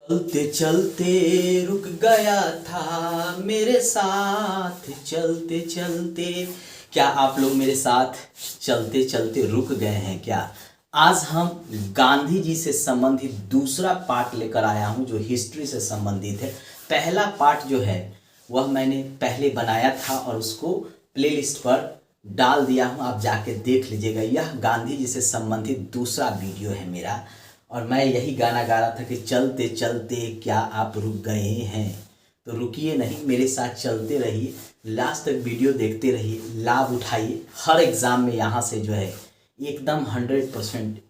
चलते चलते रुक गया था मेरे साथ चलते चलते। क्या आप लोग मेरे साथ चलते चलते रुक गए हैं क्या? आज हम गांधी जी से संबंधित दूसरा पार्ट लेकर आया हूं जो हिस्ट्री से संबंधित है। पहला पार्ट जो है वह मैंने पहले बनाया था और उसको प्लेलिस्ट पर डाल दिया हूं, आप जाके देख लीजिएगा। यह गांधी जी से संबंधित दूसरा वीडियो है मेरा और मैं यही गाना गा रहा था कि चलते चलते क्या आप रुक गए हैं। तो रुकिए नहीं, मेरे साथ चलते रहिए, लास्ट तक वीडियो देखते रहिए, लाभ उठाइए। हर एग्ज़ाम में यहाँ से जो है एकदम 100%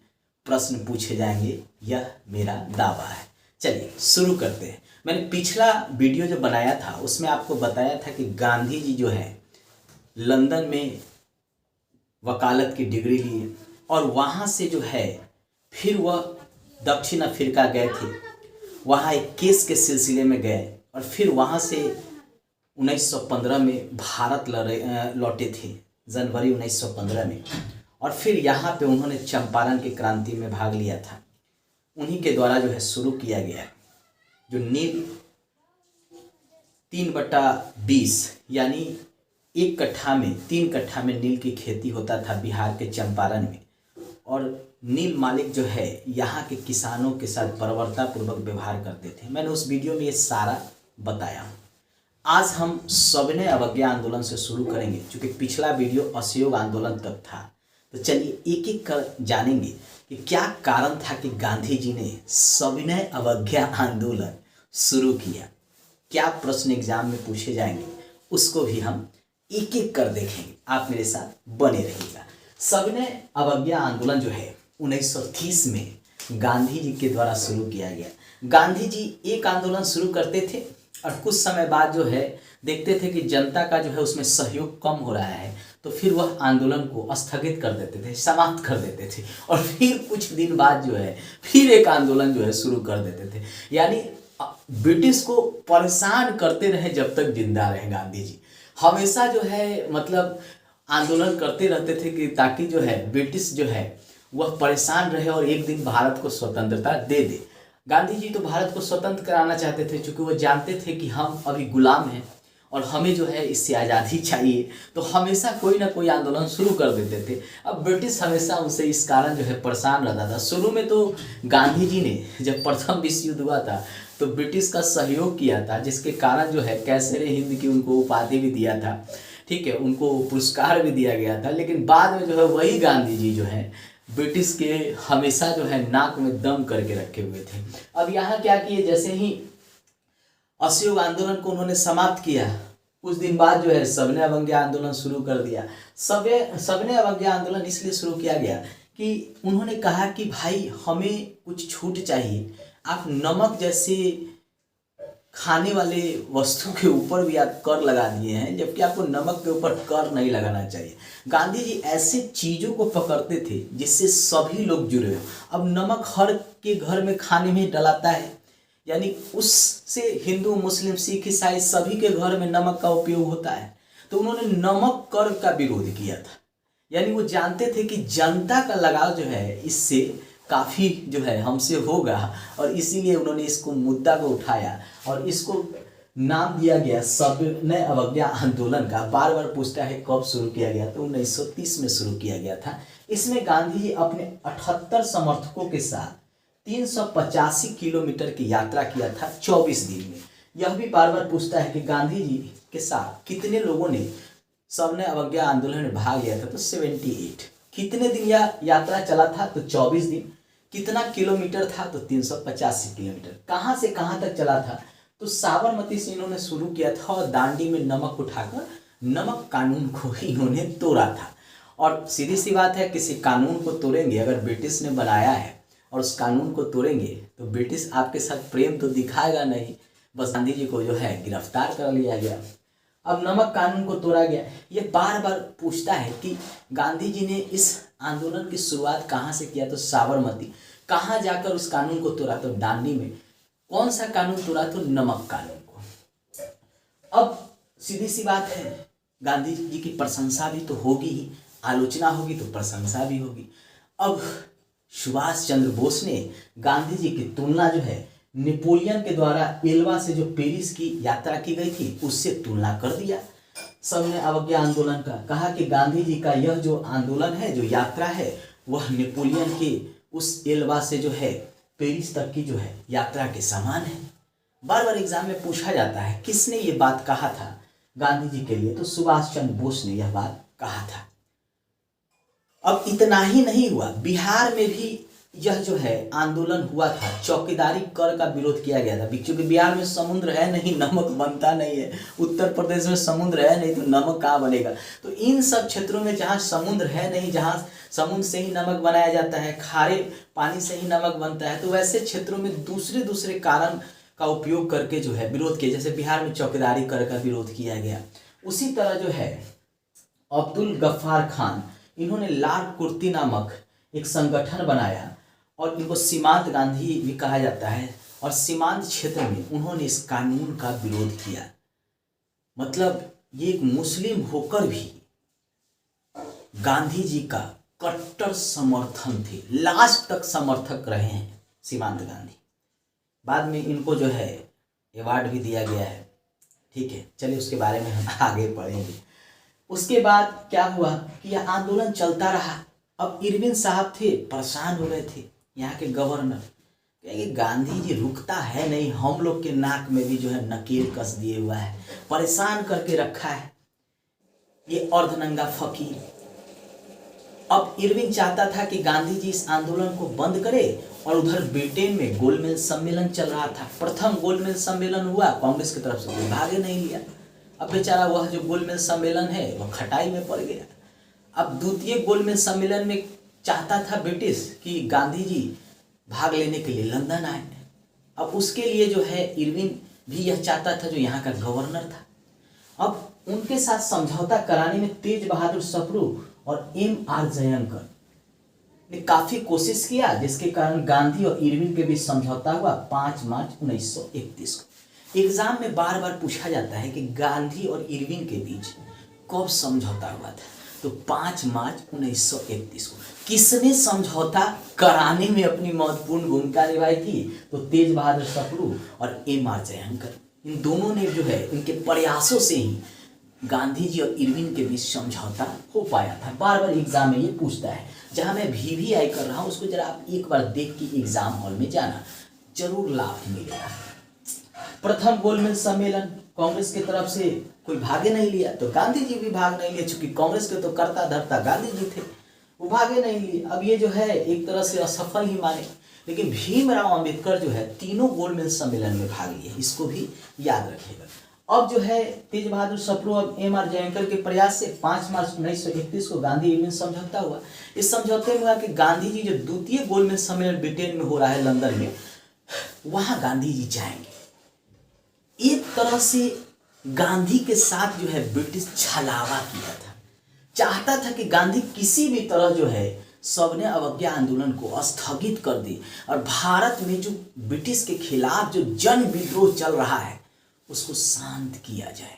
प्रश्न पूछे जाएंगे, यह मेरा दावा है। चलिए शुरू करते हैं। मैंने पिछला वीडियो जो बनाया था उसमें आपको बताया था कि गांधी जी जो है लंदन में वकालत की डिग्री लिए और वहाँ से जो है फिर वह दक्षिण अफ्रीका गए थे, वहाँ एक केस के सिलसिले में गए और फिर वहाँ से 1915 में भारत लौटे थे, जनवरी 1915 में। और फिर यहाँ पे उन्होंने चंपारण की क्रांति में भाग लिया था। उन्हीं के द्वारा जो है शुरू किया गया है जो नील 3/20 यानी 3 कट्ठा में नील की खेती होता था बिहार के चंपारण में। और नील मालिक जो है यहाँ के किसानों के साथ बर्बरतापूर्वक व्यवहार करते थे। मैंने उस वीडियो में ये सारा बताया हूँ। आज हम सविनय अवज्ञा आंदोलन से शुरू करेंगे क्योंकि पिछला वीडियो असहयोग आंदोलन तक था। तो चलिए एक एक कर जानेंगे कि क्या कारण था कि गांधी जी ने सविनय अवज्ञा आंदोलन शुरू किया। क्या प्रश्न एग्जाम में पूछे जाएंगे उसको भी हम एक एक कर देखेंगे। आप मेरे साथ बने रहिएगा। सविनय अवज्ञा आंदोलन जो है 1930 में गांधी जी के द्वारा शुरू किया गया। गांधी जी एक आंदोलन शुरू करते थे और कुछ समय बाद जो है देखते थे कि जनता का जो है उसमें सहयोग कम हो रहा है, तो फिर वह आंदोलन को स्थगित कर देते थे, समाप्त कर देते थे और फिर कुछ दिन बाद जो है फिर एक आंदोलन जो है शुरू कर देते थे। यानी ब्रिटिश को परेशान करते रहे जब तक जिंदा रहे। गांधी जी हमेशा जो है मतलब आंदोलन करते रहते थे कि ताकि जो है ब्रिटिश जो है वह परेशान रहे और एक दिन भारत को स्वतंत्रता दे दे। गांधी जी तो भारत को स्वतंत्र कराना चाहते थे क्योंकि वो जानते थे कि हम अभी गुलाम हैं और हमें जो है इससे आज़ादी चाहिए, तो हमेशा कोई ना कोई आंदोलन शुरू कर देते थे। अब ब्रिटिश हमेशा उनसे इस कारण जो है परेशान रहता था। शुरू में तो गांधी जी ने जब प्रथम विश्व युद्ध हुआ था तो ब्रिटिश का सहयोग किया था, जिसके कारण जो है कैसरे हिंद की उनको उपाधि भी दिया था, ठीक है, उनको पुरस्कार भी दिया गया था। लेकिन बाद में जो है वही गांधी जी जो है ब्रिटिश के हमेशा जो है नाक में दम करके रखे हुए थे। अब यहाँ क्या किए, जैसे ही असहयोग आंदोलन को उन्होंने समाप्त किया कुछ दिन बाद जो है सविनय अवज्ञा आंदोलन शुरू कर दिया। सविनय अवज्ञा आंदोलन इसलिए शुरू किया गया कि उन्होंने कहा कि भाई हमें कुछ छूट चाहिए। आप नमक जैसे खाने वाले वस्तु के ऊपर भी आप कर लगा दिए हैं, जबकि आपको नमक के ऊपर कर नहीं लगाना चाहिए। गांधी जी ऐसे चीज़ों को पकड़ते थे जिससे सभी लोग जुड़े हो। अब नमक हर के घर में खाने में डलाता है, यानी उससे हिंदू मुस्लिम सिख ईसाई सभी के घर में नमक का उपयोग होता है। तो उन्होंने नमक कर का विरोध किया था। यानी वो जानते थे कि जनता का लगाव जो है इससे काफ़ी जो है हमसे होगा और इसीलिए उन्होंने इसको मुद्दा को उठाया और इसको नाम दिया गया सविनय अवज्ञा आंदोलन का। बार बार पूछता है कब शुरू किया गया, तो 1930 में शुरू किया गया था। इसमें गांधी जी अपने 78 समर्थकों के साथ 385 किलोमीटर की यात्रा किया था 24 दिन में। यह भी बार बार पूछता है कि गांधी जी के साथ कितने लोगों ने सविनय अवज्ञा आंदोलन में भाग लिया था, तो 78। कितने दिन यह यात्रा चला था, तो 24 दिन। कितना किलोमीटर था, तो 385 किलोमीटर। कहाँ से कहाँ तक चला था, तो साबरमती से इन्होंने शुरू किया था और दांडी में नमक उठाकर नमक कानून को इन्होंने तोड़ा था। और सीधी सी बात है, किसी कानून को तोड़ेंगे, अगर ब्रिटिश ने बनाया है और उस कानून को तोड़ेंगे तो ब्रिटिश आपके साथ प्रेम तो दिखाएगा नहीं। बस गांधी जी को जो है गिरफ्तार कर लिया गया। अब नमक कानून को तोड़ा गया। ये बार बार पूछता है कि गांधी जी ने इस आंदोलन की शुरुआत कहाँ से किया, तो साबरमती। कहाँ जाकर उस कानून को तोड़ा, तो दांडी में। कौन सा कानून तोड़ा, तो नमक कानून को। अब सीधी सी बात है, गांधी जी की प्रशंसा भी तो होगी ही, आलोचना होगी तो प्रशंसा भी होगी। अब सुभाष चंद्र बोस ने गांधी जी की तुलना जो है नेपोलियन के द्वारा एल्वा से जो पेरिस की यात्रा की गई थी उससे तुलना कर दिया। सबने अवज्ञा आंदोलन का कहा कि गांधी जी का यह जो आंदोलन है, जो यात्रा है, वह नेपोलियन के उस एल्वा से जो है पेरिस तक की जो है यात्रा के समान है। बार बार एग्जाम में पूछा जाता है किसने ये बात कहा था गांधी जी के लिए, तो सुभाष चंद्र बोस ने यह बात कहा था। अब इतना ही नहीं हुआ, बिहार में भी यह जो है आंदोलन हुआ था, चौकीदारी कर का विरोध किया गया था, क्योंकि बिहार में समुद्र है नहीं, नमक बनता नहीं है। उत्तर प्रदेश में समुद्र है नहीं तो नमक कहाँ बनेगा। तो इन सब क्षेत्रों में जहाँ समुद्र है नहीं, जहाँ समुद्र से ही नमक बनाया जाता है, खारे पानी से ही नमक बनता है, तो वैसे क्षेत्रों में दूसरे दूसरे कारण का उपयोग करके जो है विरोध किया। जैसे बिहार में चौकीदारी कर का विरोध किया गया। उसी तरह जो है अब्दुल गफ्फार खान, इन्होंने लाल कुर्ती नामक एक संगठन बनाया और इनको सीमांत गांधी भी कहा जाता है। और सीमांत क्षेत्र में उन्होंने इस कानून का विरोध किया। मतलब ये एक मुस्लिम होकर भी गांधी जी का कट्टर समर्थन थे, लास्ट तक समर्थक रहे हैं सीमांत गांधी। बाद में इनको जो है अवार्ड भी दिया गया है। ठीक है, चलिए उसके बारे में हम आगे पढ़ेंगे। उसके बाद क्या हुआ कि यह आंदोलन चलता रहा। अब इरविन साहब थे, परेशान हो गए थे, यहाँ के गवर्नर, कि गांधी जी रुकता है नहीं, हम लोग के नाक में भी जो है नकेल कस दिए हुआ है, परेशान करके रखा है ये अर्धनंगा फकीर। अब इरविन चाहता था कि गांधी जी इस आंदोलन को बंद करे। और उधर ब्रिटेन में गोलमेज सम्मेलन चल रहा था। प्रथम गोलमेज सम्मेलन हुआ, कांग्रेस की तरफ से कोई भागे नहीं लिया। अब बेचारा वह जो गोलमेज सम्मेलन है वह खटाई में पड़ गया। अब द्वितीय गोलमेज सम्मेलन में चाहता था ब्रिटिश कि गांधी जी भाग लेने के लिए लंदन आए। अब उसके लिए जो है इरविन भी यह चाहता था, जो यहाँ का गवर्नर था। अब उनके साथ समझौता कराने में तेज बहादुर सप्रू और M.R. जयंकर ने काफी कोशिश किया, जिसके कारण गांधी और इरविन के बीच समझौता हुआ 5 मार्च 1931 को। एग्जाम में बार बार पूछा जाता है कि गांधी और इरविन के बीच कब समझौता हुआ था, तो 5 मार्च 1931 को। किसने समझौता कराने में अपनी महत्वपूर्ण भूमिका निभाई थी, तो तेज बहादुर सप्रू और M.R. जयंकर। इन दोनों ने जो है, इनके प्रयासों से ही गांधी जी और इरविन के बीच समझौता हो पाया था। बार बार एग्जाम में ये पूछता है। जहां मैं VVI कर रहा हूं उसको जरा आप एक बार देख के एग्जाम हॉल में जाना, जरूर लाभ मिलेगा। प्रथम गोलमेज सम्मेलन, कांग्रेस की तरफ से कोई भागे नहीं लिया, तो गांधी जी भी भाग नहीं लिए, चूंकि कांग्रेस के तो कर्ता धर्ता गांधी जी थे, वो भागे नहीं लिए। अब ये जो है एक तरह से असफल ही माने। लेकिन भीमराव अंबेडकर जो है तीनों गोलमेज सम्मेलन में भाग लिए, इसको भी याद रखिएगा। अब जो है तेज बहादुर सप्रू और M.R. जयंकर के प्रयास से 5 मार्च 1931 को गांधी इरविन समझौता हुआ। इस समझौते में हुआ कि गांधी जी जो द्वितीय गोलमेज सम्मेलन ब्रिटेन में हो रहा है लंदन में, वहां गांधी जी जाएंगे। एक तरह से गांधी के साथ जो है ब्रिटिश छलावा किया था, चाहता था कि गांधी किसी भी तरह जो है सबने अवज्ञा आंदोलन को स्थगित कर दी और भारत में जो ब्रिटिश के खिलाफ जो जन विद्रोह चल रहा है उसको शांत किया जाए।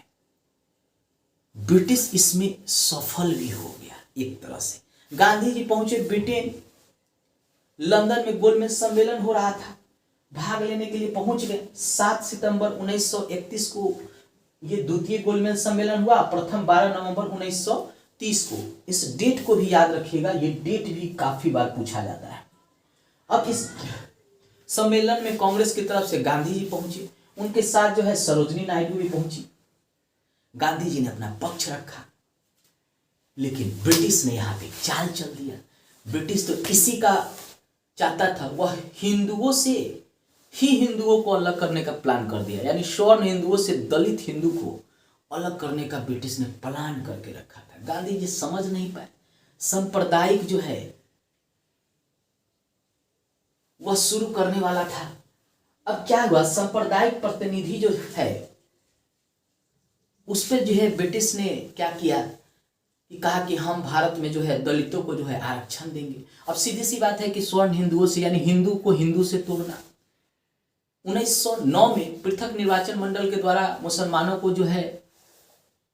ब्रिटिश इसमें सफल भी हो गया एक तरह से। गांधी जी पहुंचे ब्रिटेन, लंदन में गोलमेज सम्मेलन हो रहा था, भाग लेने के लिए पहुंच गए। 7 सितंबर 1931 को ये द्वितीय गोलमेज सम्मेलन हुआ, प्रथम 12 नवंबर 1930 को। इस डेट को भी याद रखिएगा, ये डेट भी काफी बार पूछा जाता है। अब इस सम्मेलन में कांग्रेस की तरफ से गांधी जी पहुंचे, उनके साथ जो है सरोजनी नायडू भी पहुंची। गांधी जी ने अपना पक्ष रखा, लेकिन ब्रिटिश ने यहां पे चाल चल दिया। ब्रिटिश तो किसी का चाहता था, वह हिंदुओं से ही हिंदुओं को अलग करने का प्लान कर दिया, यानी स्वर्ण हिंदुओं से दलित हिंदू को अलग करने का ब्रिटिश ने प्लान करके रखा था। गांधी जी समझ नहीं पाए। सांप्रदायिक जो है वह शुरू करने वाला था। अब क्या हुआ, सांप्रदायिक प्रतिनिधि जो है उस पर जो है ब्रिटिश ने क्या किया कि कहा कि हम भारत में जो है दलितों को जो है आरक्षण देंगे। अब सीधी सी बात है कि स्वर्ण हिंदुओं से, यानी हिंदू को हिंदू से तोड़ना। 1909 में पृथक निर्वाचन मंडल के द्वारा मुसलमानों को जो है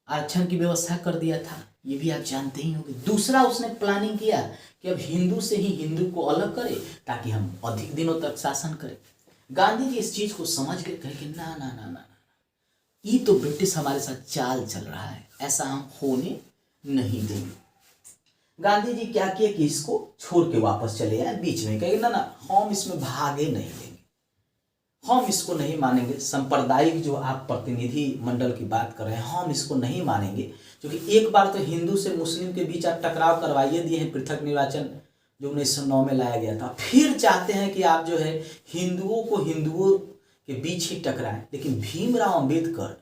आरक्षण की व्यवस्था कर दिया था, ये भी आप जानते ही होंगे। दूसरा उसने प्लानिंग किया कि अब हिंदू से ही हिंदू को अलग करे ताकि हम अधिक दिनों तक शासन करें। गांधी जी इस चीज को समझ के कहे कि ना ना ना ना ना, ये तो ब्रिटिश हमारे साथ चाल चल रहा है, ऐसा हम होने नहीं देंगे। गांधी जी क्या किए कि इसको छोड़ के वापस चले आए, बीच में कहे ना ना हम इसमें भागे नहीं लेंगे, हम इसको नहीं मानेंगे। सांप्रदायिक जो आप प्रतिनिधि मंडल की बात कर रहे हैं, हम इसको नहीं मानेंगे, क्योंकि एक बार तो हिंदू से मुस्लिम के बीच आप टकराव करवाइए दिए हैं, पृथक निर्वाचन जो 1909 में लाया गया था। फिर चाहते हैं कि आप जो है हिंदुओं को हिंदुओं के बीच ही टकराएं। लेकिन भीमराव अंबेडकर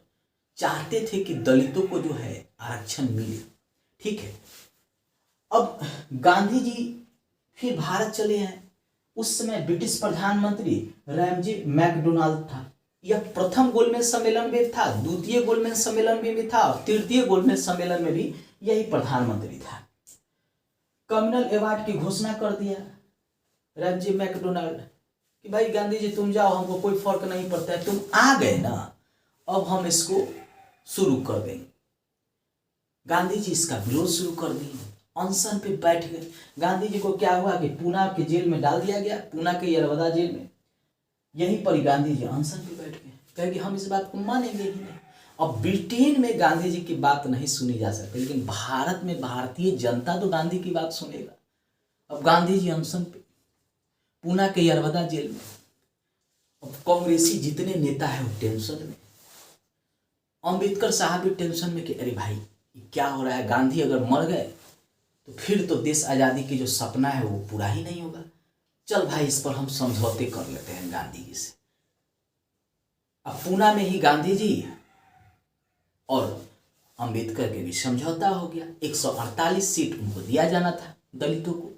चाहते थे कि दलितों को जो है आरक्षण मिले। ठीक है, अब गांधी जी फिर भारत चले आए। उस समय ब्रिटिश प्रधानमंत्री रैमजी मैकडोनाल्ड था। यह प्रथम गोलमेज सम्मेलन में था, द्वितीय गोलमेज सम्मेलन में भी था, और तृतीय गोलमेज सम्मेलन में भी यही प्रधानमंत्री था। कम्युनल अवार्ड की घोषणा कर दिया रैमजी मैकडोनाल्ड कि भाई गांधी जी तुम जाओ, हमको कोई फर्क नहीं पड़ता है, तुम आ गए ना, अब हम इसको शुरू कर देंगे। गांधी जी इसका विरोध शुरू कर दिए, अनशन पे बैठ गए। गांधी जी को क्या हुआ कि पूना के जेल में डाल दिया गया, पूना के यरवदा जेल में। यहीं पर गांधी जी अनशन पे बैठ गए, कहे कि हम इस बात को मानेंगे ही नहीं। अब ब्रिटेन में गांधी जी की बात नहीं सुनी जा सकती, लेकिन भारत में भारतीय जनता तो गांधी की बात सुनेगा। अब गांधी जी अनशन पे, पूना के यरवदा जेल में। अब कांग्रेसी जितने नेता है वो टेंशन में, अम्बेडकर साहब भी टेंशन में कि अरे भाई क्या हो रहा है, गांधी अगर मर गए तो फिर तो देश आज़ादी की जो सपना है वो पूरा ही नहीं होगा। चल भाई इस पर हम समझौते कर लेते हैं गांधी जी से। अब पूना में ही गांधी जी और अंबेडकर के भी समझौता हो गया। 148 सीट उनको दिया जाना था दलितों को।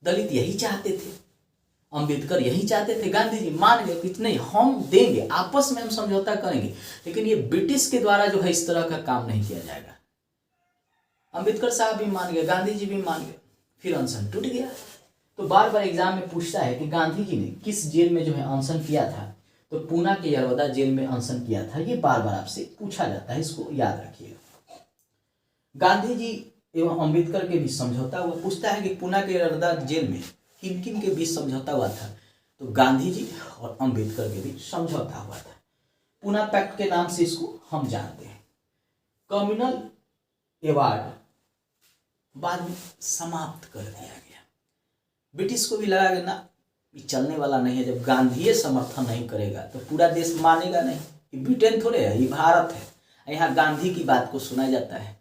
दलित यही चाहते थे, अंबेडकर यही चाहते थे। गांधी जी मान गए कि नहीं हम देंगे, आपस में हम समझौता करेंगे, लेकिन ये ब्रिटिश के द्वारा जो है इस तरह का काम नहीं किया जाएगा। अंबेडकर साहब भी मान गए, गांधी जी भी मान गए, फिर अनशन टूट गया। तो बार बार एग्जाम में पूछता है कि गांधी जी ने किस जेल में जो है अनशन किया था, तो पूना के यरवदा जेल में अनशन किया था। ये बार बार आपसे पूछा जाता है, इसको याद रखिएगा। गांधी जी एवं अंबेडकर के बीच समझौता हुआ। पूछता है कि पूना के यरवदा जेल में किन किन के बीच समझौता हुआ था, तो गांधी जी और अंबेडकर के बीच समझौता हुआ था। पूना पैक्ट के नाम से इसको हम जानते हैं। कम्युनल अवार्ड बाद में समाप्त कर दिया गया। ब्रिटिश को भी लगा कि ना ये चलने वाला नहीं है, जब गांधी समर्थन नहीं करेगा तो पूरा देश मानेगा नहीं। ये ब्रिटेन थोड़े है, ये भारत है, यहाँ गांधी की बात को सुना जाता है।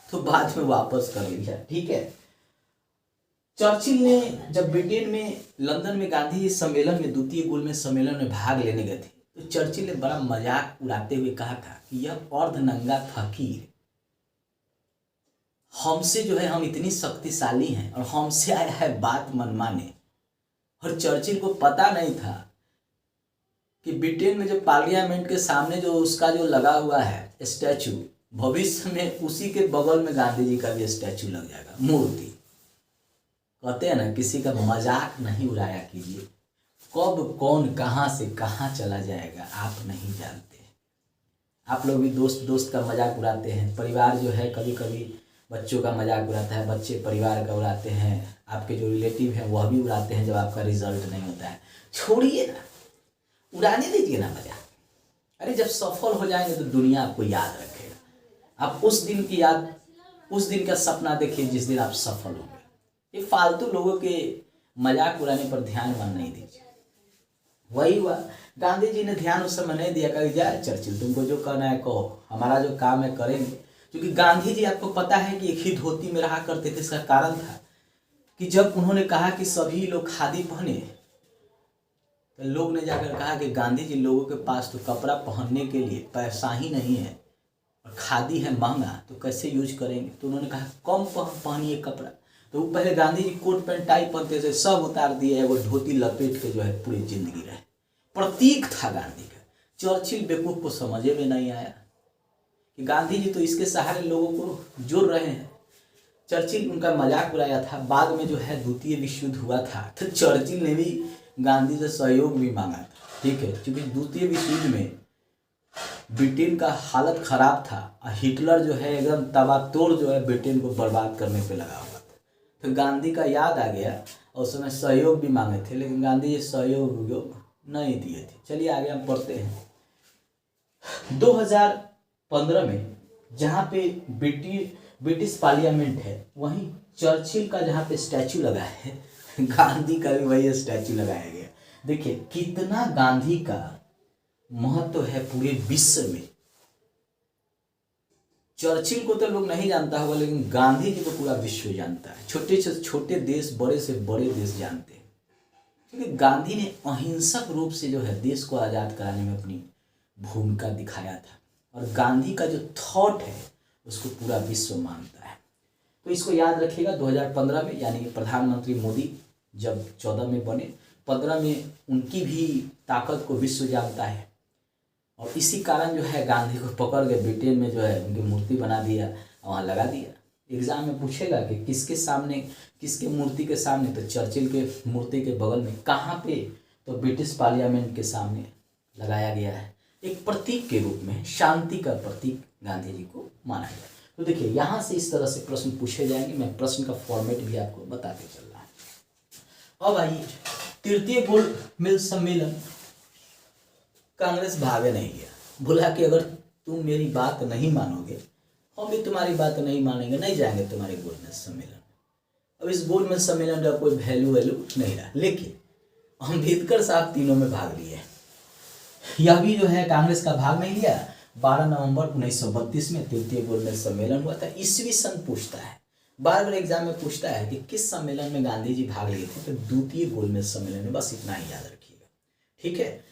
तो बाद में वापस कर लिया। ठीक है, चर्चिल ने जब ब्रिटेन में लंदन में गांधी जी सम्मेलन में, द्वितीय गोलमेज सम्मेलन में भाग लेने गए थे, तो चर्चिल ने बड़ा मजाक उड़ाते हुए कहा था कि यह अर्धनंगा फकीर हमसे जो है, हम इतनी शक्तिशाली हैं और हमसे आया है बात मनमाने। और चर्चिल को पता नहीं था कि ब्रिटेन में जो पार्लियामेंट के सामने जो उसका जो लगा हुआ है स्टैचू, भविष्य में उसी के बगल में गांधी जी का भी स्टैचू लग जाएगा, मूर्ति। कहते हैं ना किसी का मजाक नहीं उड़ाया कीजिए, कब कौन कहाँ से कहाँ चला जाएगा आप नहीं जानते। आप लोग भी दोस्त दोस्त का मजाक उड़ाते हैं, परिवार जो है कभी कभी बच्चों का मजाक उड़ाता है, बच्चे परिवार का उड़ाते हैं, आपके जो रिलेटिव हैं वह भी उड़ाते हैं जब आपका रिजल्ट नहीं होता है। छोड़िए ना, उड़ाने दीजिए ना मजाक। अरे जब सफल हो जाएंगे तो दुनिया आपको याद रखेगा। आप उस दिन की याद, उस दिन का सपना देखिए जिस दिन आप सफल होंगे। ये फालतू लोगों के मजाक उड़ाने पर ध्यान नहीं दीजिए। वही हुआ, गांधी जी ने ध्यान उस समय नहीं दिया, कहा जाए चर्चिल तुमको जो करना है कहो, हमारा जो काम है करेंगे। क्योंकि गांधी जी आपको पता है कि एक ही धोती में रहा करते थे। इसका कारण था कि जब उन्होंने कहा कि सभी लोग खादी पहने, तो लोग ने जाकर कहा कि गांधी जी लोगों के पास तो कपड़ा पहनने के लिए पैसा ही नहीं है और खादी है महंगा, तो कैसे यूज करेंगे। तो उन्होंने कहा कम पहनिए कपड़ा। तो वो पहले Gandhi ji coat pant tie पहनते थे, सब उतार दिए, वो धोती लपेट के जो है पूरी जिंदगी रहे। प्रतीक था गांधी का। चर्चिल बेवकूफ को समझे में नहीं आया कि गांधी जी तो इसके सहारे लोगों को जोड़ रहे हैं। चर्चिल उनका मजाक उड़ाया था। बाद में जो है द्वितीय विश्व युद्ध हुआ था, तो चर्चिल ने भी गांधी से सहयोग भी मांगा था। ठीक है, क्योंकि द्वितीय विश्व युद्ध में ब्रिटेन का हालत खराब था और हिटलर जो है एकदम तबातोड़ जो है ब्रिटेन को बर्बाद करने पे लगा हुआ था। तो गांधी का याद आ गया और उस समय सहयोग भी मांगे थे, लेकिन गांधी जी सहयोग नहीं दिए थे। चलिए आगे हम पढ़ते हैं। 2015 में जहाँ पे ब्रिटिश पार्लियामेंट है, वहीं चर्चिल का जहाँ पे स्टैचू लगा है, गांधी का भी वही स्टैचू लगाया गया। देखिए कितना गांधी का महत्व है पूरे विश्व में। चर्चिल को तो लोग नहीं जानता होगा, लेकिन गांधी जी को पूरा विश्व जानता है। छोटे से छोटे देश, बड़े से बड़े देश जानते हैं, क्योंकि गांधी ने अहिंसक रूप से जो है देश को आज़ाद कराने में अपनी भूमिका दिखाया था। और गांधी का जो थॉट है उसको पूरा विश्व मानता है। तो इसको याद रखिएगा। 2015 में यानी प्रधानमंत्री मोदी जब 14 में बने, 15 में उनकी भी ताकत को विश्व जानता है। और इसी कारण जो है गांधी को पकड़ के ब्रिटेन में जो है उनकी मूर्ति बना दिया, वहाँ लगा दिया। एग्जाम में पूछेगा कि किसके सामने, किसके मूर्ति के सामने, तो चर्चिल के मूर्ति के बगल में। कहाँ पे? तो ब्रिटिश पार्लियामेंट के सामने लगाया गया है, एक प्रतीक के रूप में, शांति का प्रतीक गांधी जी को माना गया। तो देखिए यहाँ से इस तरह से प्रश्न पूछे जाएंगे। मैं प्रश्न का फॉर्मेट भी आपको बताते चल रहा है। अब आइए, तृतीय गोल मिल सम्मेलन, कांग्रेस भागे नहीं गया, बोला कि अगर तुम मेरी बात नहीं मानोगे, हम भी तुम्हारी बात नहीं मानेंगे, नहीं जाएंगे तुम्हारे गोलमेज सम्मेलन। अब इस गोलमेज सम्मेलन का कोई वैल्यू नहीं रहा, लेकिन अम्बेडकर साहब तीनों में भाग लिए। यह भी जो है कांग्रेस का भाग नहीं लिया। 12 नवंबर 1932 में तृतीय गोलमेज सम्मेलन हुआ था। ईस्वी सन पूछता है, बार बार एग्जाम में पूछता है कि किस सम्मेलन में गांधी जी भाग लिए थे, तो द्वितीय गोलमेज सम्मेलन में। बस इतना ही याद रखिएगा, ठीक है।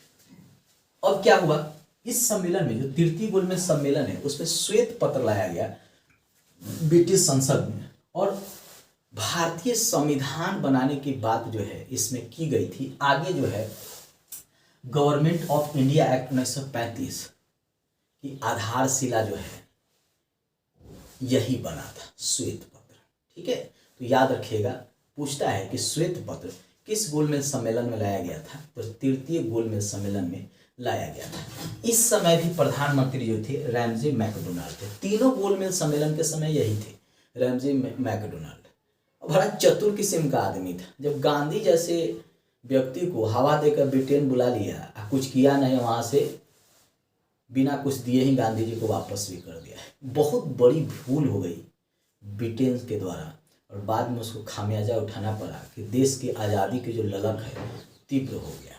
अब क्या हुआ, इस सम्मेलन में जो तृतीय गोलमेज सम्मेलन है उसमें श्वेत पत्र लाया गया ब्रिटिश संसद में, और भारतीय संविधान बनाने की बात जो है इसमें की गई थी। आगे जो है गवर्नमेंट ऑफ इंडिया एक्ट 1935 की आधारशिला जो है यही बना था, श्वेत पत्र, ठीक है। तो याद रखिएगा, पूछता है कि श्वेत पत्र किस गोलमेज सम्मेलन में लाया गया था, तो तृतीय गोलमेज सम्मेलन में लाया गया था। इस समय भी प्रधानमंत्री जो थे रैमजे मैकडोनाल्ड थे। तीनों गोलमेज सम्मेलन के समय यही थे, रैमजे मैकडोनाल्ड। बड़ा चतुर किस्म का आदमी था। जब गांधी जैसे व्यक्ति को हवा देकर ब्रिटेन बुला लिया, कुछ किया नहीं, वहाँ से बिना कुछ दिए ही गांधी जी को वापस भी कर दिया। बहुत बड़ी भूल हो गई ब्रिटेन के द्वारा, और बाद में उसको खामियाजा उठाना पड़ा कि देश की आज़ादी की जो ललक है तीव्र हो गया।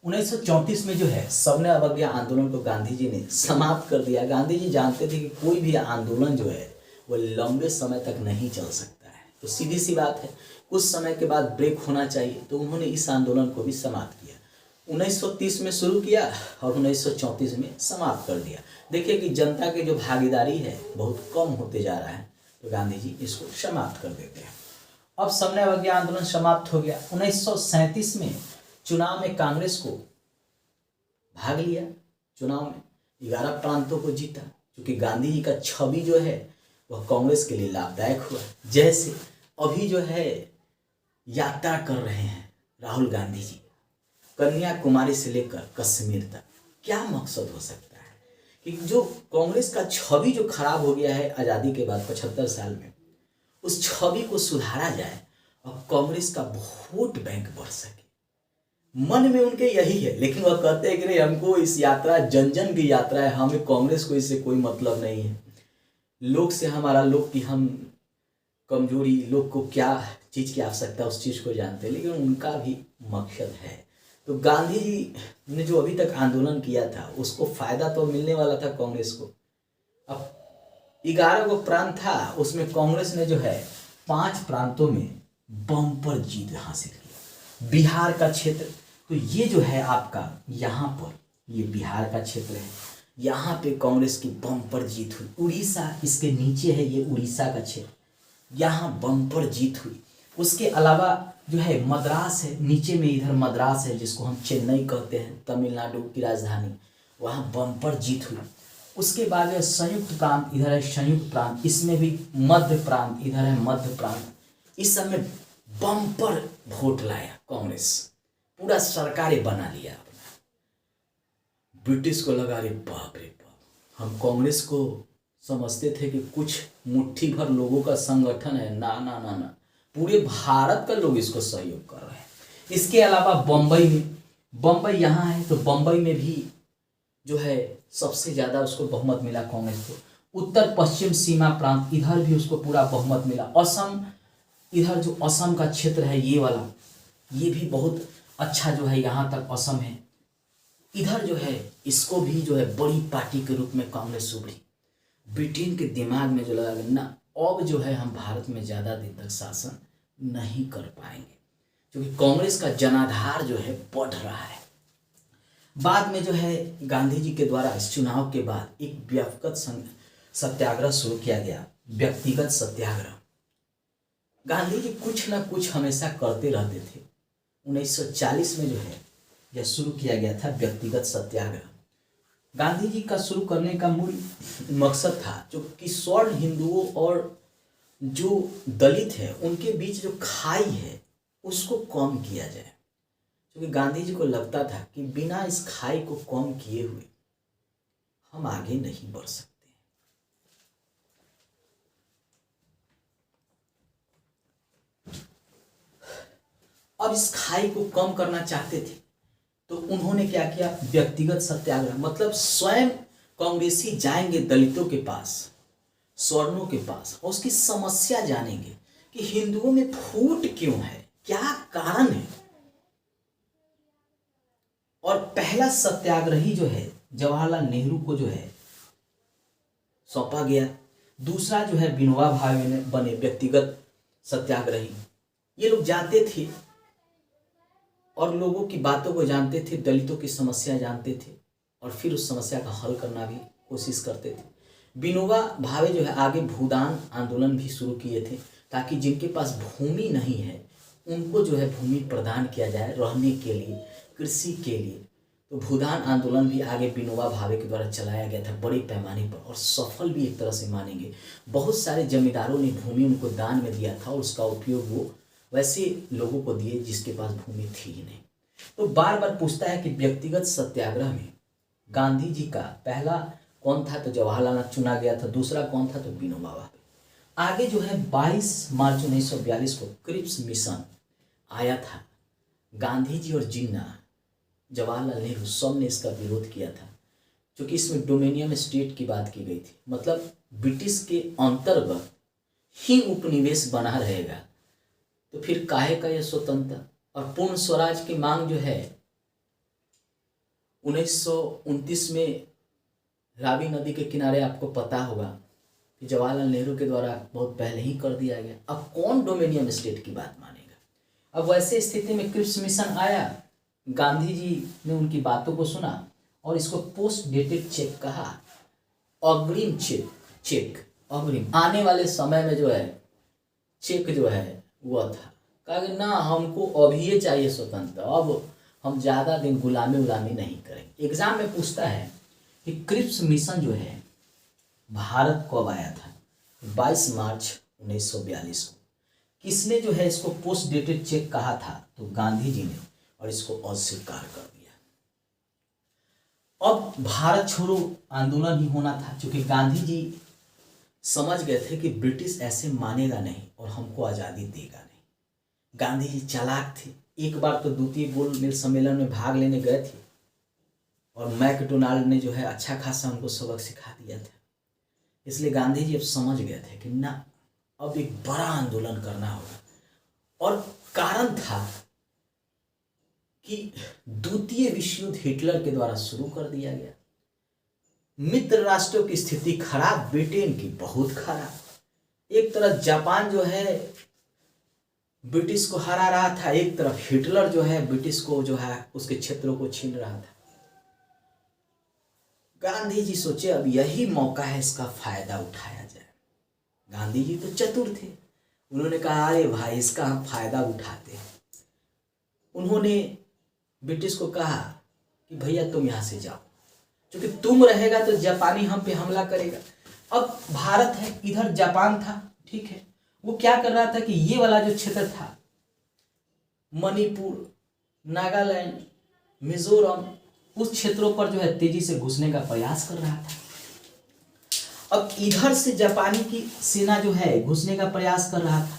1934 में जो है सविनय अवज्ञा आंदोलन को गांधी जी ने समाप्त कर दिया। गांधी जी जानते थे कि कोई भी आंदोलन जो है वो लंबे समय तक नहीं चल सकता है, तो सीधी सी बात है कुछ समय के बाद ब्रेक होना चाहिए। तो उन्होंने इस आंदोलन को भी समाप्त किया। 1930 में शुरू किया और 1934 में समाप्त कर दिया। देखिए कि जनता की जो भागीदारी है बहुत कम होते जा रहा है, तो गांधी जी इसको समाप्त कर देते हैं। अब सविनय अवज्ञा आंदोलन समाप्त हो गया। 1937 में चुनाव में कांग्रेस को भाग लिया। चुनाव में 11 प्रांतों को जीता, क्योंकि गांधी जी का छवि जो है वह कांग्रेस के लिए लाभदायक हुआ। जैसे अभी जो है यात्रा कर रहे हैं राहुल गांधी जी, कन्याकुमारी से लेकर कश्मीर तक, क्या मकसद हो सकता है कि जो कांग्रेस का छवि जो खराब हो गया है आज़ादी के बाद 75 साल में, उस छवि को सुधारा जाए और कांग्रेस का वोट बैंक बढ़ सके। मन में उनके यही है, लेकिन वह कहते हैं कि नहीं, हमको इस यात्रा जन जन की यात्रा है, हमें कांग्रेस को इससे कोई मतलब नहीं है। लोग से हमारा, लोग की हम कमजोरी, लोग को क्या चीज़ की आवश्यकता उस चीज़ को जानते हैं, लेकिन उनका भी मकसद है। तो गांधी जी ने जो अभी तक आंदोलन किया था उसको फायदा तो मिलने वाला था कांग्रेस को। अब 11 गो प्रांत था, उसमें कांग्रेस ने जो है 5 प्रांतों में बम्पर जीत हासिल की। बिहार का क्षेत्र, तो ये जो है आपका यहाँ पर, ये बिहार का क्षेत्र है, यहाँ पे कांग्रेस की बम्पर जीत हुई। उड़ीसा इसके नीचे है, ये उड़ीसा का क्षेत्र, यहाँ बम्पर जीत हुई। उसके अलावा जो है मद्रास है, नीचे में इधर मद्रास है जिसको हम चेन्नई कहते हैं, तमिलनाडु की राजधानी, वहाँ बम्पर जीत हुई। उसके बाद है संयुक्त प्रांत, इधर है संयुक्त प्रांत, इसमें भी मध्य प्रांत, इधर है मध्य प्रांत। इस समय बम्पर वोट लाया कांग्रेस, पूरा सरकारें बना लिया अपना। ब्रिटिश को लगा रे बाप रे बाप, हम कांग्रेस को समझते थे कि कुछ मुट्ठी भर लोगों का संगठन है। ना ना ना ना, पूरे भारत का लोग इसको सहयोग कर रहे हैं। इसके अलावा बम्बई यहाँ है, तो बम्बई में भी जो है सबसे ज़्यादा उसको बहुमत मिला कांग्रेस को। उत्तर पश्चिम सीमा प्रांत, इधर भी उसको पूरा बहुमत मिला। असम, इधर जो असम का क्षेत्र है ये वाला, ये भी बहुत अच्छा जो है, यहाँ तक असम है। इधर जो है इसको भी जो है बड़ी पार्टी के रूप में कांग्रेस उभरी। ब्रिटेन के दिमाग में जो लगा ना, अब जो है हम भारत में ज़्यादा दिन तक शासन नहीं कर पाएंगे, क्योंकि कांग्रेस का जनाधार जो है बढ़ रहा है। बाद में जो है गांधी जी के द्वारा इस चुनाव के बाद एक व्यक्तिगत सत्याग्रह शुरू किया गया, व्यक्तिगत सत्याग्रह। गांधी जी कुछ ना कुछ हमेशा करते रहते थे। 1940 में जो है यह शुरू किया गया था व्यक्तिगत सत्याग्रह। गांधी जी का शुरू करने का मूल मकसद था जो कि स्वर्ण हिंदुओं और जो दलित है उनके बीच जो खाई है उसको कम किया जाए, क्योंकि गांधी जी को लगता था कि बिना इस खाई को कम किए हुए हम आगे नहीं बढ़ सकते। अब इस खाई को कम करना चाहते थे तो उन्होंने क्या किया, व्यक्तिगत सत्याग्रह। मतलब स्वयं कांग्रेसी जाएंगे दलितों के पास, स्वर्णों के पास, और उसकी समस्या जानेंगे कि हिंदुओं में फूट क्यों है, क्या कारण है। और पहला सत्याग्रही जो है जवाहरलाल नेहरू को जो है सौंपा गया। दूसरा जो है विनोबा भावे बने व्यक्तिगत सत्याग्रही। ये लोग जाते थे और लोगों की बातों को जानते थे, दलितों की समस्या जानते थे और फिर उस समस्या का हल करना भी कोशिश करते थे। विनोबा भावे जो है आगे भूदान आंदोलन भी शुरू किए थे, ताकि जिनके पास भूमि नहीं है उनको जो है भूमि प्रदान किया जाए रहने के लिए, कृषि के लिए। तो भूदान आंदोलन भी आगे विनोबा भावे के द्वारा चलाया गया था बड़े पैमाने पर, और सफल भी एक तरह से मानेंगे। बहुत सारे जमींदारों ने भूमि उनको दान में दिया था और उसका उपयोग वो वैसे लोगों को दिए जिसके पास भूमि थी ही नहीं। तो बार बार पूछता है कि व्यक्तिगत सत्याग्रह में गांधी जी का पहला कौन था, तो जवाहरलाल चुना गया था। दूसरा कौन था, तो विनोबा भावे। आगे जो है 22 मार्च 1942 को क्रिप्स मिशन आया था। गांधी जी और जिन्ना, जवाहरलाल नेहरू सब ने इसका विरोध किया था, क्योंकि इसमें डोमिनियन स्टेट की बात की गई थी। मतलब ब्रिटिश के अंतर्गत ही उपनिवेश बना रहेगा, तो फिर काहे का यह स्वतंत्रता और पूर्ण स्वराज की मांग जो है 1929 में रावी नदी के किनारे, आपको पता होगा कि जवाहरलाल नेहरू के द्वारा बहुत पहले ही कर दिया गया। अब कौन डोमिनियन स्टेट की बात मानेगा। अब वैसे स्थिति में क्रिप्स मिशन आया, गांधी जी ने उनकी बातों को सुना और इसको पोस्ट डेटेड चेक कहा, अग्रिम चेक अग्रिम आने वाले समय में जो है चेक जो है वह था। कहा कि ना, हमको अभी ये चाहिए स्वतंत्र, अब हम ज़्यादा दिन गुलामी नहीं करेंगे। एग्जाम में पूछता है कि क्रिप्स मिशन जो है भारत कब आया था, 22 मार्च 1942 को। किसने जो है इसको पोस्ट डेटेड चेक कहा था, तो गांधी जी ने, और इसको अस्वीकार कर दिया। अब भारत छोड़ो आंदोलन ही होना था, क्योंकि गांधी जी समझ गए थे कि ब्रिटिश ऐसे मानेगा नहीं और हमको आज़ादी देगा नहीं। गांधी जी चालाक थे। एक बार तो द्वितीय गोल मेल सम्मेलन में भाग लेने गए थे और मैकडोनाल्ड ने जो है अच्छा खासा उनको सबक सिखा दिया था। इसलिए गांधी जी अब समझ गए थे कि ना, अब एक बड़ा आंदोलन करना होगा। और कारण था कि द्वितीय विश्व युद्ध हिटलर के द्वारा शुरू कर दिया गया। मित्र राष्ट्रों की स्थिति खराब, ब्रिटेन की बहुत खराब। एक तरफ जापान जो है ब्रिटिश को हरा रहा था, एक तरफ हिटलर जो है ब्रिटिश को जो है उसके क्षेत्रों को छीन रहा था। गांधी जी सोचे अब यही मौका है, इसका फायदा उठाया जाए। गांधी जी तो चतुर थे, उन्होंने कहा अरे भाई इसका हम फायदा उठाते हैं। उन्होंने ब्रिटिश को कहा कि भैया तुम यहाँ से जाओ, क्योंकि तुम रहेगा तो जापानी हम पे हमला करेगा। अब भारत है, इधर जापान था, ठीक है। वो क्या कर रहा था कि ये वाला जो क्षेत्र था, मणिपुर, नागालैंड, मिजोरम, उस क्षेत्रों पर जो है तेजी से घुसने का प्रयास कर रहा था। अब इधर से जापानी की सेना जो है घुसने का प्रयास कर रहा था।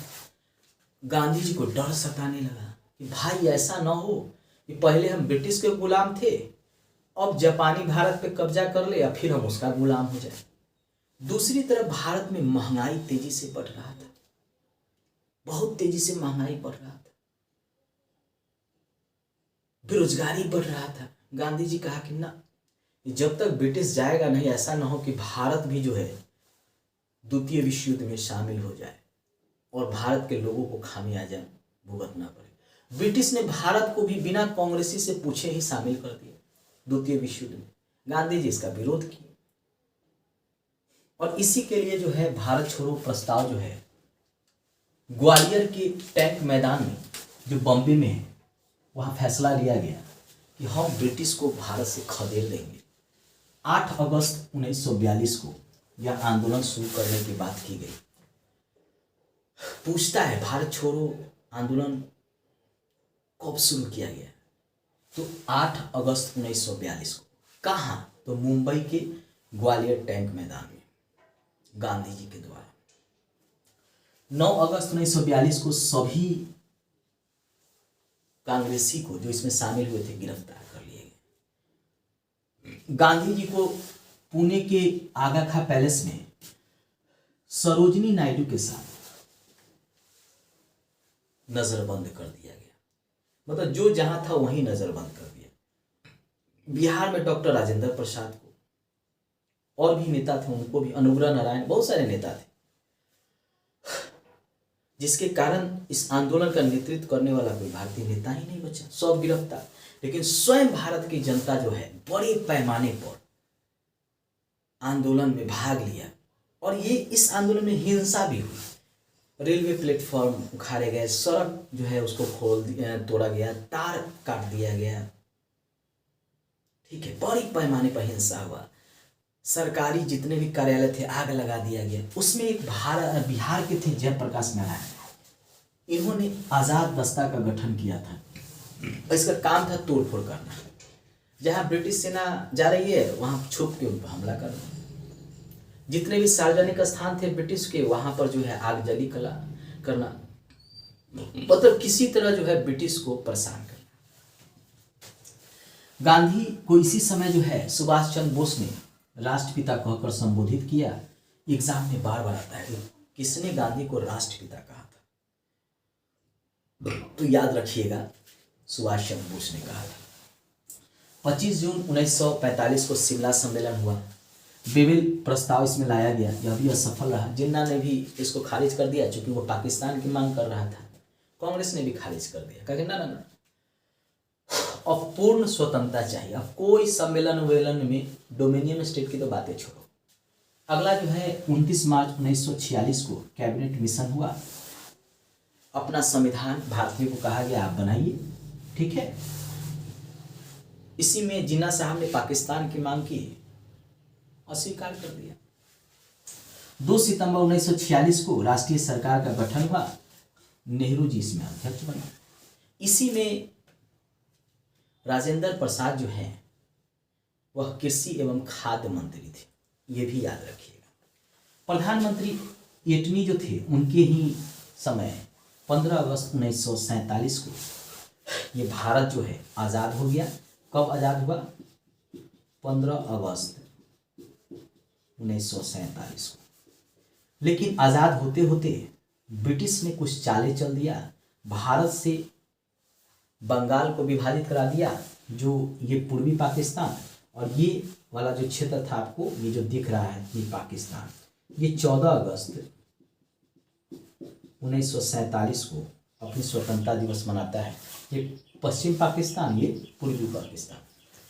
गांधी जी को डर सताने लगा कि भाई ऐसा ना हो कि पहले हम ब्रिटिश के गुलाम थे, अब जापानी भारत पे कब्जा कर ले या फिर हम उसका गुलाम हो जाए। दूसरी तरफ भारत में महंगाई तेजी से बढ़ रहा था, बहुत तेजी से महंगाई बढ़ रहा था, बेरोजगारी बढ़ रहा था। गांधी जी कहा कि ना, जब तक ब्रिटिश जाएगा नहीं, ऐसा ना हो कि भारत भी जो है द्वितीय विश्व युद्ध में शामिल हो जाए और भारत के लोगों को खामियाजा भुगतना पड़े। ब्रिटिश ने भारत को भी बिना कांग्रेसी से पूछे ही शामिल कर दिया द्वितीय विश्व युद्ध में। गांधी जी इसका विरोध किए और इसी के लिए जो है भारत छोड़ो प्रस्ताव जो है ग्वालियर के टैंक मैदान में जो बॉम्बे में है, वहां फैसला लिया गया कि हम ब्रिटिश को भारत से खदेड़ देंगे। 8 अगस्त 1942 को यह आंदोलन शुरू करने की बात की गई। पूछता है भारत छोड़ो आंदोलन कब शुरू किया गया? तो 8 अगस्त 1942 को। कहाँ? तो मुंबई के ग्वालियर टैंक मैदान में गांधी जी के द्वारा। 9 अगस्त 1942 को सभी कांग्रेसी को जो इसमें शामिल हुए थे गिरफ्तार कर लिए गए। गांधी जी को पुणे के आगा खां पैलेस में सरोजिनी नायडू के साथ नजरबंद कर दिया गया। मतलब जो जहां था वहीं नजरबंद कर दिया। बिहार में डॉक्टर राजेंद्र प्रसाद को और भी नेता थे, उनको भी, अनुग्रह नारायण, बहुत सारे नेता थे, जिसके कारण इस आंदोलन का नेतृत्व करने वाला कोई भारतीय नेता ही नहीं बचा, सब गिरफ्तार। लेकिन स्वयं भारत की जनता जो है बड़े पैमाने पर आंदोलन में भाग लिया और ये इस आंदोलन में हिंसा भी हुई। रेलवे प्लेटफॉर्म उखाड़े गए, सड़क जो है उसको तोड़ा गया, तार काट दिया गया, ठीक है, बड़ी पैमाने पर हिंसा हुआ। सरकारी जितने भी कार्यालय थे आग लगा दिया गया। उसमें एक बिहार के थे जयप्रकाश नारायण, इन्होंने आजाद दस्ता का गठन किया था। इसका काम था तोड़फोड़ करना, जहां ब्रिटिश सेना जा रही है वहां छुप के उन पर हमला करना। जितने भी सार्वजनिक स्थान थे ब्रिटिश के, वहां पर जो है आग जली कला करना, मतलब किसी तरह जो है ब्रिटिश को परेशान करना। गांधी को इसी समय जो है सुभाष चंद्र बोस ने राष्ट्रपिता कहकर संबोधित किया। एग्जाम में बार बार आता है किसने गांधी को राष्ट्रपिता कहा था, तो याद रखिएगा सुभाष चंद्र बोस ने कहा था। 25 जून 1945 को शिमला सम्मेलन हुआ। विभिन्न प्रस्ताव इसमें लाया गया, यह भी असफल रहा। जिन्ना ने भी इसको खारिज कर दिया, चूंकि वो पाकिस्तान की मांग कर रहा था। कांग्रेस ने भी खारिज कर दिया, कहा ना ना ना, अब पूर्ण स्वतंत्रता चाहिए। अब कोई सम्मेलन वेलन में डोमिनियन स्टेट की तो बातें छोड़ो। अगला जो है 29 मार्च 1946 को कैबिनेट मिशन हुआ। अपना संविधान भारतीयों को कहा गया आप बनाइए, ठीक है। इसी में जिन्ना साहब ने पाकिस्तान की मांग की, अस्वीकार कर दिया। 2 सितंबर 1946 को राष्ट्रीय सरकार का गठन हुआ। नेहरू जी इसमें अध्यक्ष बने। इसी में राजेंद्र प्रसाद जो है वह कृषि एवं खाद्य मंत्री थे, ये भी याद रखिएगा। प्रधानमंत्री एटनी जो थे उनके ही समय 15 अगस्त 1947 को ये भारत जो है आज़ाद हो गया। कब आज़ाद हुआ? 15 अगस्त 1947 को। लेकिन आज़ाद होते होते ब्रिटिश ने कुछ चालें चल दिया। भारत से बंगाल को विभाजित करा दिया, जो ये पूर्वी पाकिस्तान, और ये वाला जो क्षेत्र था आपको ये जो दिख रहा है ये पाकिस्तान, ये 14 अगस्त 1947 को अपनी स्वतंत्रता दिवस मनाता है। ये पश्चिम पाकिस्तान, ये पूर्वी पाकिस्तान।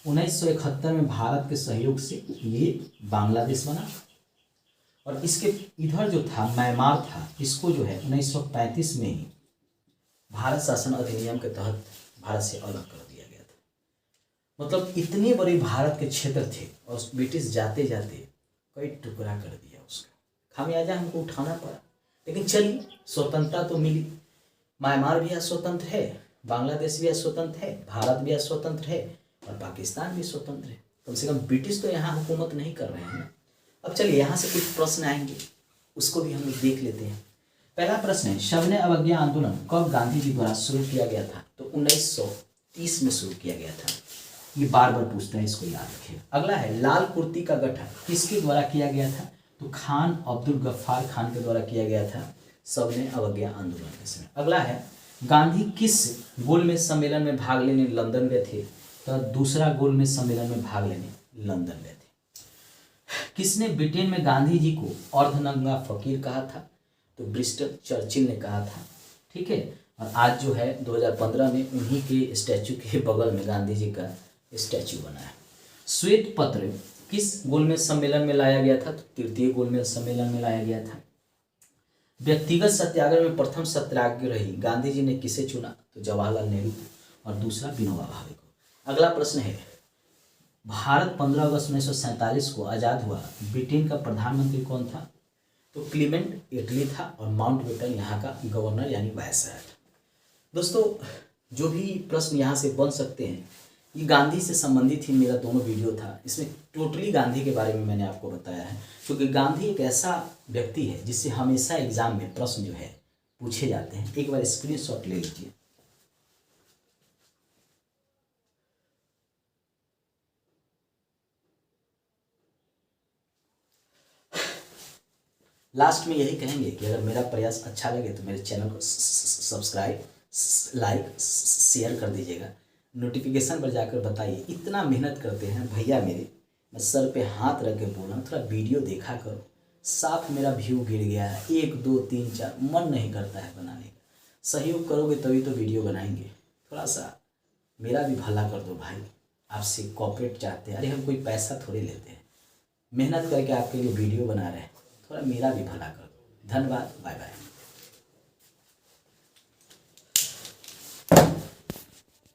1971 में भारत के सहयोग से ये बांग्लादेश बना और इसके इधर जो था म्यांमार था, इसको जो है 1935 में ही भारत शासन अधिनियम के तहत भारत से अलग कर दिया गया था। मतलब इतने बड़े भारत के क्षेत्र थे और ब्रिटिश जाते जाते कई टुकड़ा कर दिया उसका। खामियाजा हमको उठाना पड़ा, लेकिन चलिए स्वतंत्रता तो मिली। म्यांमार भी स्वतंत्र है, बांग्लादेश भी स्वतंत्र है, भारत भी स्वतंत्र है और पाकिस्तान भी स्वतंत्र है। कम से कम ब्रिटिश तो यहाँ हुकूमत नहीं कर रहे हैं। अब चलिए यहाँ से कुछ प्रश्न आएंगे, उसको भी हम लोग देख लेते हैं। पहला प्रश्न है, सविनय अवज्ञा आंदोलन कब गांधी जी द्वारा शुरू किया गया था? तो 1930 में शुरू किया गया था। ये बार बार पूछते हैं, इसको याद रखिए। अगला है, लाल कुर्ती का गठन किसके द्वारा किया गया था? तो खान अब्दुल गफ्फार खान के द्वारा किया गया था सविनय अवज्ञा आंदोलन के समय। अगला है, गांधी किस गोलमेज सम्मेलन में भाग लेने लंदन गए थे? तो दूसरा गोलमेज सम्मेलन में भाग लेने लंदन गए थे। किसने ब्रिटेन में गांधी जी को अर्धनंगा फकीर कहा था? तो ब्रिस्टन चर्चिल ने कहा था। ठीक है, और आज जो है 2015 में उन्हीं के स्टैचू के बगल में गांधी जी का स्टैचू बना है। श्वेत पत्र किस गोलमेज सम्मेलन में लाया गया था? तो तृतीय गोलमेज सम्मेलन में लाया गया था। व्यक्तिगत सत्याग्रह में प्रथम सत्याग्रही गांधी जी ने किसे चुना? तो जवाहरलाल नेहरू और दूसरा विनोबा भावे को। अगला प्रश्न है, भारत 15 अगस्त 1947 को आज़ाद हुआ, ब्रिटेन का प्रधानमंत्री कौन था? तो क्लीमेंट एटली था और माउंटबेटन यहाँ का गवर्नर यानी वायसराय था। दोस्तों, जो भी प्रश्न यहाँ से बन सकते हैं ये गांधी से संबंधित ही मेरा दोनों वीडियो था, इसमें टोटली गांधी के बारे में मैंने आपको बताया है, क्योंकि गांधी एक ऐसा व्यक्ति है जिससे हमेशा एग्जाम में प्रश्न जो है पूछे जाते हैं। एक बार स्क्रीनशॉट ले लीजिए। लास्ट में यही कहेंगे कि अगर मेरा प्रयास अच्छा लगे तो मेरे चैनल को सब्सक्राइब, लाइक, शेयर कर दीजिएगा। नोटिफिकेशन पर जाकर बताइए, इतना मेहनत करते हैं भैया मेरे, मैं सर पे हाथ रख के बोल रहा हूँ, थोड़ा वीडियो देखा करो। साफ मेरा व्यू गिर गया है, 1 2 3 4 मन नहीं करता है बनाने का। सहयोग करोगे तभी तो वीडियो बनाएंगे। थोड़ा सा मेरा भी भला कर दो भाई, आपसे कॉपरेट चाहते हैं। अरे हम कोई पैसा थोड़ी लेते हैं, मेहनत करके आपके लिए वीडियो बना रहे हैं, थोड़ा मेरा भी भला कर दो। धन्यवाद, बाय बाय।